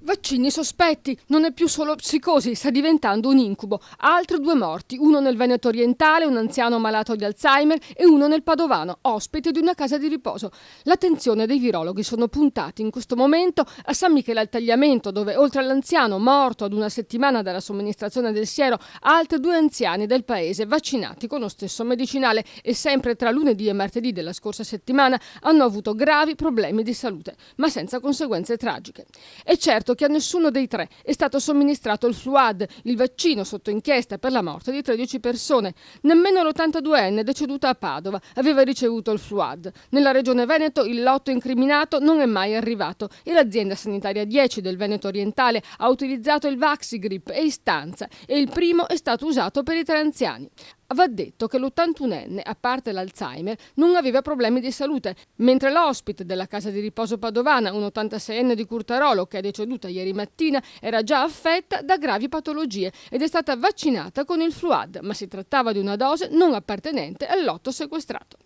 Vaccini sospetti, non è più solo psicosi, sta diventando un incubo. Altri 2 morti, uno nel Veneto orientale, un anziano malato di Alzheimer, e uno nel Padovano, ospite di una casa di riposo. L'attenzione dei virologhi sono puntati in questo momento a San Michele al Tagliamento, dove oltre all'anziano morto ad una settimana dalla somministrazione del siero, altri 2 anziani del paese vaccinati con lo stesso medicinale e sempre tra lunedì e martedì della scorsa settimana hanno avuto gravi problemi di salute, ma senza conseguenze tragiche. È certo che a nessuno dei 3 è stato somministrato il Fluad, il vaccino sotto inchiesta per la morte di 13 persone. Nemmeno l'82enne deceduta a Padova aveva ricevuto il Fluad. Nella regione Veneto il lotto incriminato non è mai arrivato e l'azienda sanitaria 10 del Veneto orientale ha utilizzato il Vaxigrip e Istanza e il primo è stato usato per i 3 anziani. Va detto che l'81enne, a parte l'Alzheimer, non aveva problemi di salute, mentre l'ospite della casa di riposo padovana, un 86enne di Curtarolo che è deceduta ieri mattina, era già affetta da gravi patologie ed è stata vaccinata con il Fluad, ma si trattava di una dose non appartenente al lotto sequestrato.